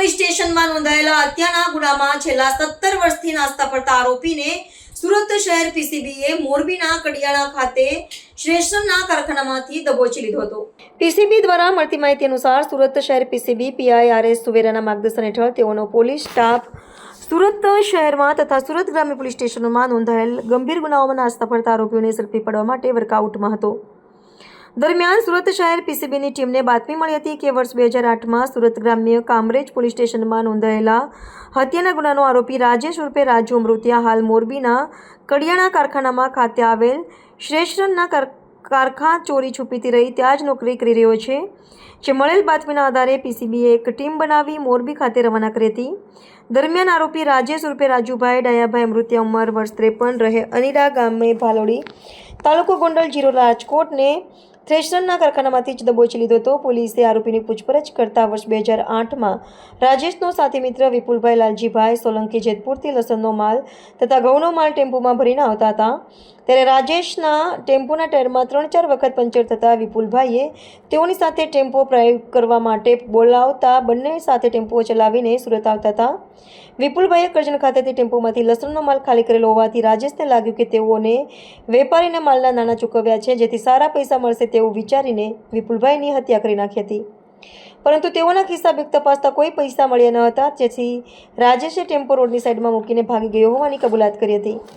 Police સ્ટેશનમાં નોંધાયેલા હત્યાના ગુનામાં છેલ્લા 17 વર્ષથી નાસ્તા પડતા આરોપીને સુરત શહેર પીસીબીએ મોરબીના કડિયાણા ખાતે શ્રેષ્ઠના કારખાનામાંથી દબોચી લીધો હતો। પીસીબી દ્વારા મળતી માહિતી અનુસાર સુરત શહેર પીસીબી પીઆઈઆરએસ સુવેરાના માર્ગદર્શન હેઠળ તેઓનો પોલીસ સ્ટાફ સુરત શહેરમાં તથા સુરત ગ્રામ્ય પોલીસ સ્ટેશનોમાં નોંધાયેલ ગંભીર ગુનાઓમાં નાસ્તા પડતા આરોપીઓને ઝડપી પાડવા માટે વર્કઆઉટમાં હતો। દરમિયાન સુરત શહેર પીસીબીની ટીમને બાતમી મળી હતી કે વર્ષ 2008માં સુરત ગ્રામ્ય કામરેજ પોલીસ સ્ટેશનમાં નોંધાયેલા હત્યાના ગુનાનો આરોપી રાજેશ ઉર્ફે રાજુ અમૃતિયા હાલ મોરબીના કડિયાણા કારખાનામાં ખાતે આવેલ શ્રેષ્ઠના કારખાના ચોરી છુપીથી રહી ત્યાં જ નોકરી કરી રહ્યો છે। જે મળેલ બાતમીના આધારે પીસીબીએ એક ટીમ બનાવી મોરબી ખાતે રવાના કરી હતી। દરમિયાન આરોપી રાજેશ ઉર્ફે રાજુભાઈ ડાયાભાઈ અમૃતિયા ઉંમર વર્ષ 53 રહે અનીડા ગામે ભાલોડી તાલુકો ગોંડલ જિલ્લો રાજકોટને થ્રેશરના કારખાનામાંથી જ દબોચી લીધો હતો। પોલીસે આરોપીની પૂછપરછ કરતા વર્ષ 2008માં રાજેશનો સાથી મિત્ર વિપુલભાઈ લાલજીભાઈ સોલંકી જેતપુરથી લસણનો માલ તથા ઘઉંનો માલ ટેમ્પોમાં ભરીને આવતા હતા ત્યારે રાજેશના ટેમ્પોના ટાયરમાં 3-4 વખત પંચર થતાં વિપુલભાઈએ તેઓની સાથે ટેમ્પો ડ્રાઈવ કરવા માટે બોલાવતા બંને સાથે ટેમ્પો ચલાવીને સુરત આવતા હતા। વિપુલભાઈએ કરજણ ખાતેથી ટેમ્પોમાંથી લસણનો માલ ખાલી કરેલો હોવાથી રાજેશને લાગ્યું કે તેઓને વેપારીને માલના નાણાં ચૂકવ્યા છે જેથી સારા પૈસા મળશે તેવું વિચારીને વિપુલભાઈની હત્યા કરી નાખી હતી, પરંતુ તેઓના ખિસ્સા બેગ તપાસતા કોઈ પૈસા મળ્યા ન હતા, જેથી રાજેશે ટેમ્પો રોડની સાઈડમાં મૂકીને ભાગી ગયો હોવાની કબૂલાત કરી હતી।